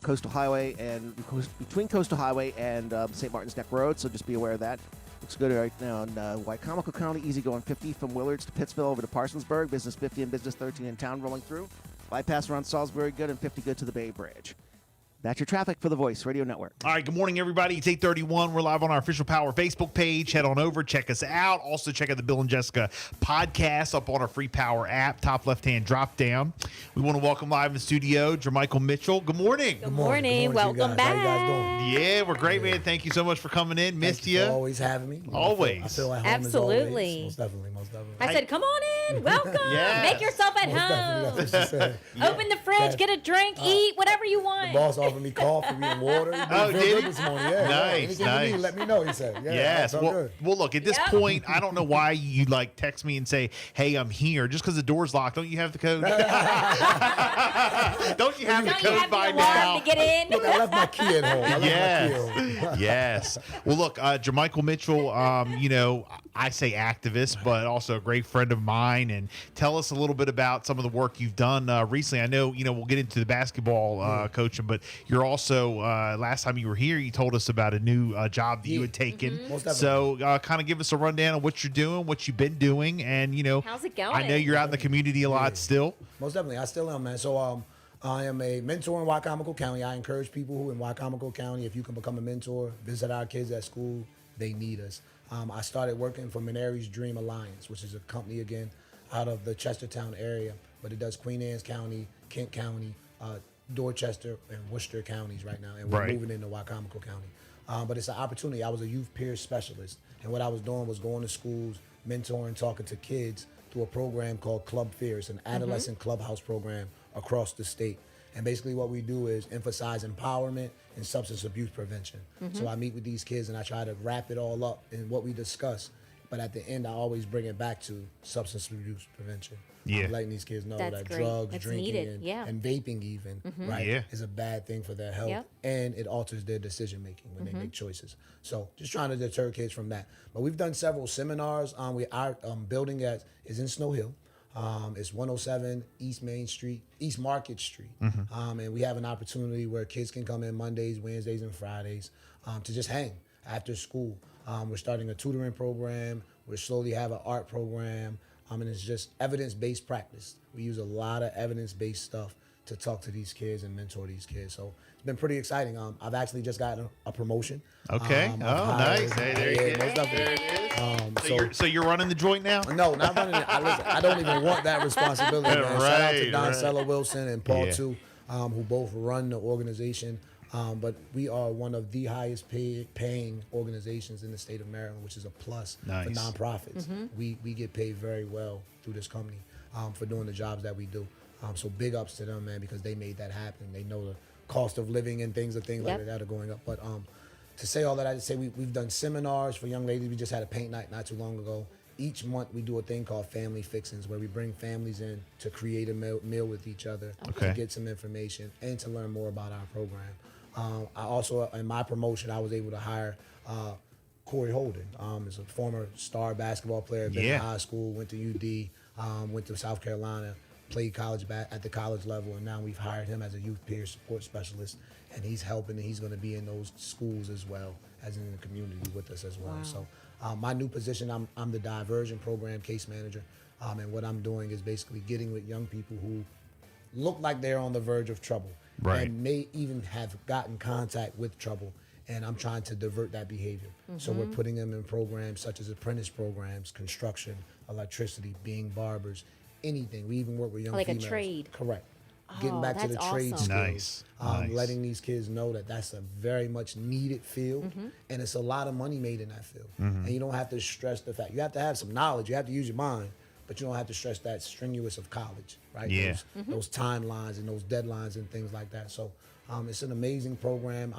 Coastal Highway and between Coastal Highway and St. Martin's Neck Road, so just be aware of that. Looks good right now in Wycomico County. Easy going 50 from Willards to Pittsville over to Parsonsburg. Business 50 and Business 13 in town rolling through. Bypass around Salisbury good and 50 good to the Bay Bridge. That's your traffic for the Voice Radio Network. All right, good morning, everybody. It's 8:31. We're live on our Official Power Facebook page. Head on over, check us out. Also, check out the Bill and Jessica podcast up on our Free Power app, top left-hand drop-down. We want to welcome live in the studio Jermichael Mitchell. Good morning. Good morning. Welcome back. How you guys doing? Yeah, we're great, man. Thank you so much for coming in. Missed you. For always having me. Always. I feel at home Absolutely. as always. Most definitely. I said, come on in. Welcome. Yes. Make yourself at Most definitely, home. that's what she said. Open the fridge, get a drink, eat, whatever you The want. boss offered me coffee and water. He Oh, real did good he? this morning. Yeah, Nice, Anything you nice. need, let me know, he said. Yeah, Yes. that sounds good. Well, look, at this Yep. point, I don't know why you like text me and say, hey, I'm here. Just because the door's locked, don't you have the code? Don't you have the Don't you code have by the alarm now? to get in? Look, I left my key at home. I left my key Yes. at home. Yes. Well, look, Jermichael Mitchell, I say activist, but also a great friend of mine. And tell us a little bit about some of the work you've done recently. I know, we'll get into the basketball coaching, but you're also, last time you were here, you told us about a new job that you had taken. Most definitely. So kind of give us a rundown of what you're doing, what you've been doing. And, How's it going? I know you're out in the community a lot still. Most definitely. I still am, man. So I am a mentor in Wycomico County. I encourage people who in Wycomico County, if you can become a mentor, visit our kids at school. They need us. I started working for Menary's Dream Alliance, which is a company, again, out of the Chestertown area, but it does Queen Anne's County, Kent County, Dorchester, and Worcester counties right now, and we're Right. moving into Wycomico County. But it's an opportunity. I was a youth peer specialist, and what I was doing was going to schools, mentoring, talking to kids through a program called Club Fear. It's an adolescent clubhouse program across the state. And basically what we do is emphasize empowerment and substance abuse prevention. So I meet with these kids and I try to wrap it all up in what we discuss. But at the end, I always bring it back to substance abuse prevention. Yeah. I'm letting these kids know That's that great. drugs, That's drinking, needed. Yeah. and vaping even, right, Yeah. is a bad thing for their health. Yep. And it alters their decision making when they make choices. So just trying to deter kids from that. But we've done several seminars. Our building is in Snow Hill. It's 107 East Main Street, East Market Street. And we have an opportunity where kids can come in Mondays, Wednesdays, and Fridays to just hang after school. We're starting a tutoring program. We slowly have an art program. And it's just evidence-based practice. We use a lot of evidence-based stuff to talk to these kids and mentor these kids. So it's been pretty exciting. I've actually just gotten a promotion. Okay. I've Nice. hired- Hey, there you yeah, go. most definitely. So you're running the joint now? No, not running it. I don't even want that responsibility, man. Shout out to Right, Don right. Sella Wilson and Paul Yeah. too, who both run the organization. But we are one of the highest paying organizations in the state of Maryland, which is a plus Nice. for nonprofits. We get paid very well through this company for doing the jobs that we do. So big ups to them, man, because they made that happen. They know the cost of living and things Yep. like that are going up. But to say all that, I just say we've done seminars for young ladies. We just had a paint night not too long ago. Each month we do a thing called Family Fixins, where we bring families in to create a meal with each other, Okay. to get some information and to learn more about our program. I also, in my promotion, I was able to hire Corey Holden. Is a former star basketball player, been Yeah. in high school, went to UD, went to South Carolina, played college at the college level, and now we've hired him as a youth peer support specialist, and he's helping, and he's going to be in those schools as well as in the community with us as well. Wow. So my new position, I'm the diversion program case manager, and what I'm doing is basically getting with young people who look like they're on the verge of trouble, Right. and may even have gotten contact with trouble, and I'm trying to divert that behavior. So we're putting them in programs such as apprentice programs, construction, electricity, being barbers, anything. We even work with young Like a females. trade. Correct. Oh, Getting back to the that's trade awesome. skills. Nice, nice. Letting these kids know that that's a very much needed field, and it's a lot of money made in that field. And you don't have to stress the fact. You have to have some knowledge. You have to use your mind, but you don't have to stress that strenuous of college, right? Yeah. Those timelines and those deadlines and things like that. So it's an amazing program.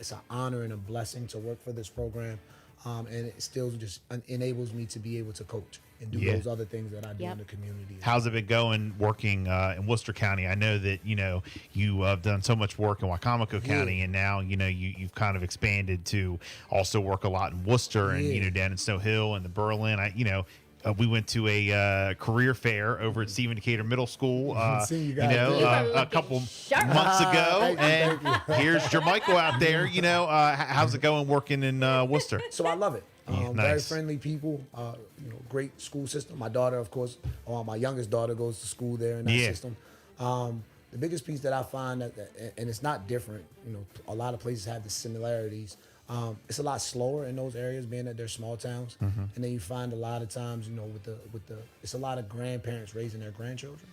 It's an honor and a blessing to work for this program. And it still just enables me to be able to coach and do Yeah. those other things that I do Yep. in the community. How's it been going working in Worcester County? I know that, you have done so much work in Wycomico County, and now, you've kind of expanded to also work a lot in Worcester and, Yeah. down in Snow Hill and the Berlin. we went to a career fair over at Stephen Decatur Middle School, See, you you guys know, did. a couple Sharp. months ago. Thank you, And here's Jermichael out there. You know, how's it going working in Worcester? So I love it. Very nice. friendly people. You know, great school system. My daughter, of course, my youngest daughter goes to school there in that Yeah. system. The biggest piece that I find and it's not different. You know, a lot of places have the similarities. It's a lot slower in those areas, being that they're small towns, and then you find a lot of times, you know, it's a lot of grandparents raising their grandchildren.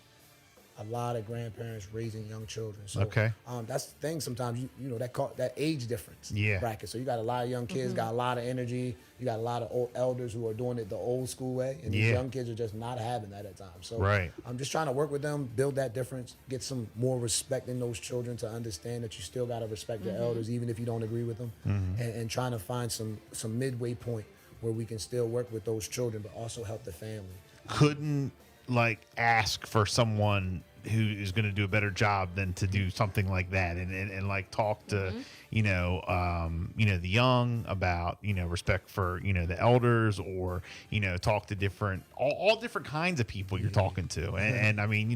A lot of grandparents raising young children. So Okay. that's the thing. Sometimes you know that age difference Yeah. bracket. So you got a lot of young kids, got a lot of energy. You got a lot of old elders who are doing it the old school way, and these Yeah. young kids are just not having that at times. So Right. I'm just trying to work with them, build that difference, get some more respect in those children to understand that you still got to respect your elders, even if you don't agree with them, and trying to find some midway point where we can still work with those children, but also help the family. Couldn't like ask for someone who is going to do a better job than to do something like that and like talk to you know the young about respect for the elders, or talk to different all different kinds of people you're talking to, and I mean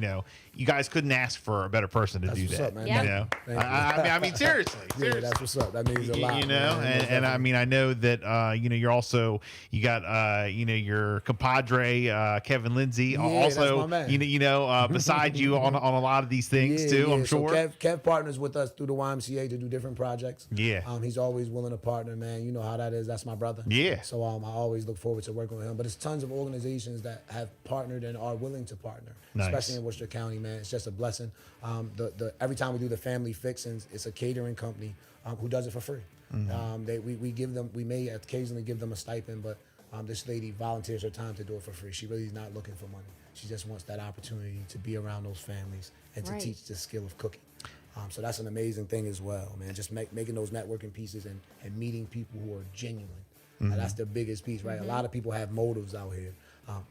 you guys couldn't ask for a better person to That's do what's that. up, man. Yeah. You know, Thank you. I mean seriously, Yeah, seriously. that's what's up. That means a lot. You know, man. Most and I definitely. mean, I know that you're also you got your compadre Kevin Lindsay, that's also my man. beside you on a lot of these things too. I'm So sure. Kev partners with us through the YMCA to do different projects. Yeah. He's always willing to partner, man. You know how that is. That's my brother. Yeah. So I always look forward to working with him. But it's tons of organizations that have partnered and are willing to partner, Nice. especially in Worcester County, man. It's just a blessing. Every time we do the family fixings, it's a catering company who does it for free. We may occasionally give them a stipend, but this lady volunteers her time to do it for free. She really is not looking for money. She just wants that opportunity to be around those families and to Right. teach the skill of cooking. So that's an amazing thing as well, man. Just making those networking pieces and meeting people who are genuine. That's the biggest piece, right? A lot of people have motives out here.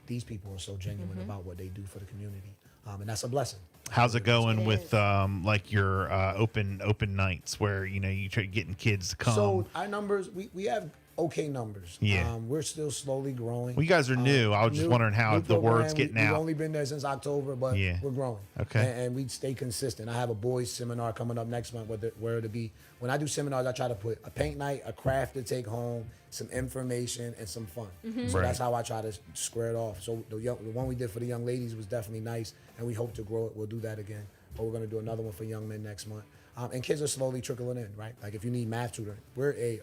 These people are so genuine about what they do for the community, and that's a blessing. How's it going It with is. like your open nights where you try getting kids to come? So our numbers, we have okay numbers. Yeah. We're still slowly growing. Well, you guys are new. I was just wondering how new the word's program. getting We've out. only been there since October, but Yeah. we're growing. Okay. And we stay consistent. I have a boys seminar coming up next month where it'll be, when I do seminars, I try to put a paint night, a craft to take home, some information, and some fun. So Right. that's how I try to square it off. So the one we did for the young ladies was definitely nice, and we hope to grow it. We'll do that again. But we're going to do another one for young men next month. And kids are slowly trickling in, right? Like if you need math tutoring, we're a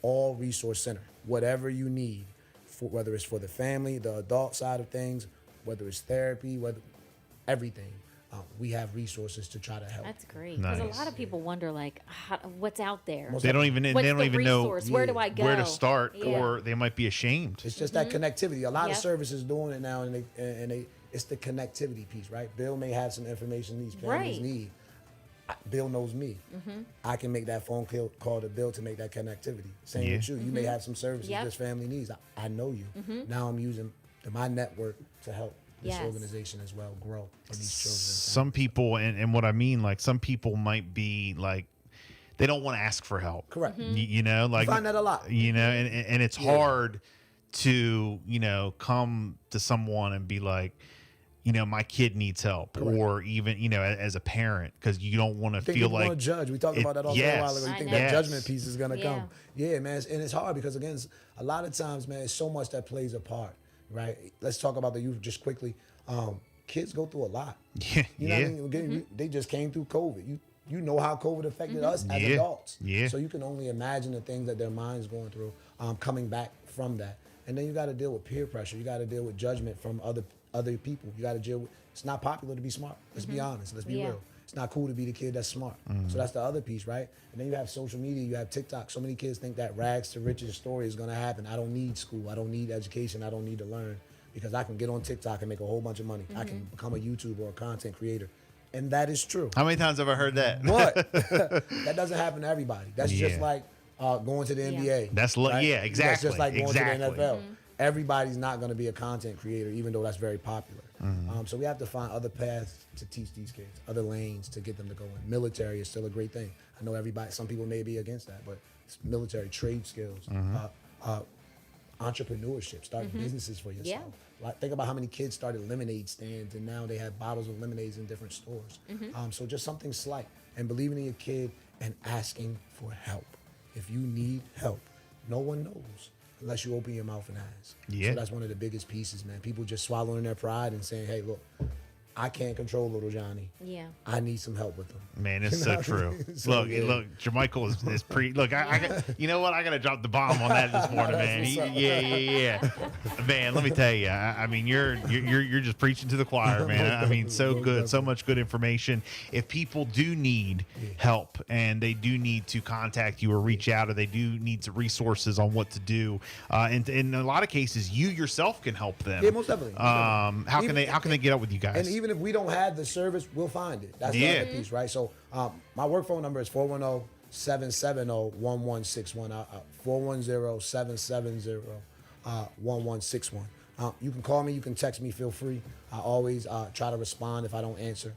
all resource center. Whatever you need, whether it's for the family, the adult side of things, whether it's therapy, everything, we have resources to try to help. That's great. Because a Nice. lot of people wonder, like, what's out there? Most They don't even What's they don't the even know resource? Where do I go? where to start, Yeah. or they might be ashamed. It's just that connectivity. A lot of Yep. services doing it now, and it's the connectivity piece, right? Bill may have some information these families Right. need. Bill knows me. I can make that phone call to Bill to make that connectivity. Same Yeah. with you. You may have some services Yep. this family needs. I know you. Now I'm using my network to help this Yes. organization as well grow for these children. Some people, and what I mean, like some people might be like they don't want to ask for help. Correct. You know, like find that a lot. and it's hard to come to someone and be like, my kid needs help, Correct. or even as a parent, because you don't want to Think feel people like want to judge. We talked about that all yes. a while ago. You I think know. that Yes. judgment piece is gonna Yeah. come? Yeah, man. And it's hard because again, a lot of times, man, it's so much that plays a part, right? Let's talk about the youth just quickly. Kids go through a lot. yeah, You know yeah. what I mean? Again, they just came through COVID. You know how COVID affected us as Yeah. adults. Yeah. So you can only imagine the things that their minds going through, coming back from that. And then you got to deal with peer pressure. You got to deal with judgment from other people. You got to deal with. It's not popular to be smart. Let's be honest. Let's be Yeah. real. It's not cool to be the kid that's smart. So that's the other piece, right? And then you have social media. You have TikTok. So many kids think that rags to riches story is going to happen. I don't need school. I don't need education. I don't need to learn because I can get on TikTok and make a whole bunch of money. I can become a YouTuber or a content creator. And that is true. How many times have I heard that? But that doesn't happen to everybody. That's just Yeah. like going to the Yeah. NBA. That's That's exactly. just like going exactly. to the NFL. Everybody's not going to be a content creator, even though that's very popular. So we have to find other paths to teach these kids, other lanes to get them to go in. Military is still a great thing. I know some people may be against that, but it's military trade skills. entrepreneurship, start businesses for yourself. Yeah. Like, think about how many kids started lemonade stands and now they have bottles of lemonades in different stores. So just something slight and believing in your kid and asking for help. If you need help, no one knows unless you open your mouth and ask. Yeah. So that's one of the biggest pieces, man. People just swallowing their pride and saying, hey, look, I can't control little Johnny. Yeah. I need some help with him. Man, it's You know so what I true. mean? So, Look, yeah. look, Jermichael is pretty. Look, you know what? I gotta drop the bomb on that this morning, man. Yeah. Man, let me tell you. I mean, you're just preaching to the choir, man. I mean, so good, so much good information. If people do need help and they do need to contact you or reach out, or they do need some resources on what to do, and in a lot of cases, you yourself can help them. Yeah, most definitely. How can they get up with you guys? And even if we don't have the service, we'll find it. That's the other piece, right? So my work phone number is 410-770-1161. 410-770-1161. You can call me. You can text me. Feel free. I always try to respond if I don't answer.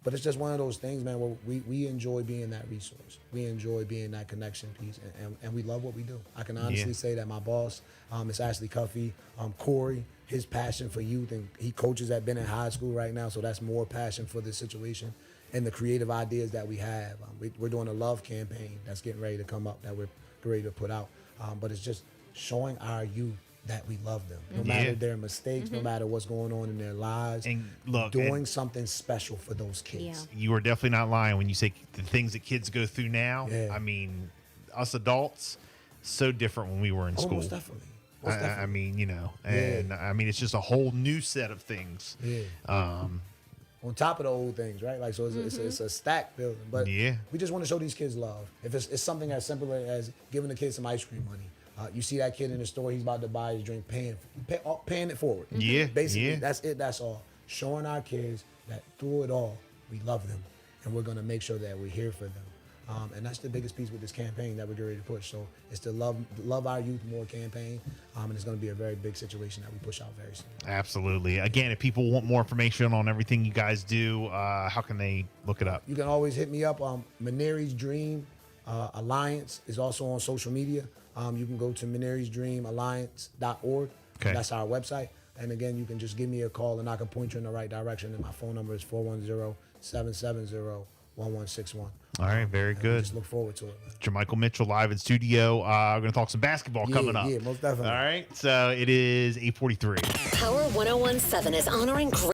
But it's just one of those things, man, where we enjoy being that resource. We enjoy being that connection piece, and we love what we do. I can honestly say that my boss, is Ashley Cuffey, Corey, his passion for youth, and he coaches at Bennett High School right now, so that's more passion for this situation and the creative ideas that we have. We're doing a love campaign that's getting ready to come up that we're ready to put out. But it's just showing our youth that we love them, no matter their mistakes, no matter what's going on in their lives, And look, doing something special for those kids. Yeah. You are definitely not lying when you say the things that kids go through now. Yeah. I mean, us adults, so different when we were in school. Most definitely. Most I definitely. mean, you know, and I mean, it's just a whole new set of things. Yeah. On top of the old things, right? Like, so it's a stack building. But Yeah. we just want to show these kids love. If it's something as simple as giving the kid some ice cream money. You see that kid in the store, he's about to buy his drink, paying it forward. Yeah, Basically, yeah. that's it. That's all. Showing our kids that through it all, we love them. And we're going to make sure that we're here for them. And that's the biggest piece with this campaign that we're getting ready to push. So it's the Love Our Youth More campaign. And it's going to be a very big situation that we push out very soon. Absolutely. Again, if people want more information on everything you guys do, how can they look it up? You can always hit me up. Maneri's Dream Alliance is also on social media. You can go to manerisdreamalliance.org. Okay. That's our website. And again, you can just give me a call and I can point you in the right direction. And my phone number is 410-770-1161. All right, very And we good. just look forward to it, man. Jermichael Mitchell live in studio. We're going to talk some basketball coming up. Yeah, most definitely. All right, so it is 8:43. Power 1017 is honoring great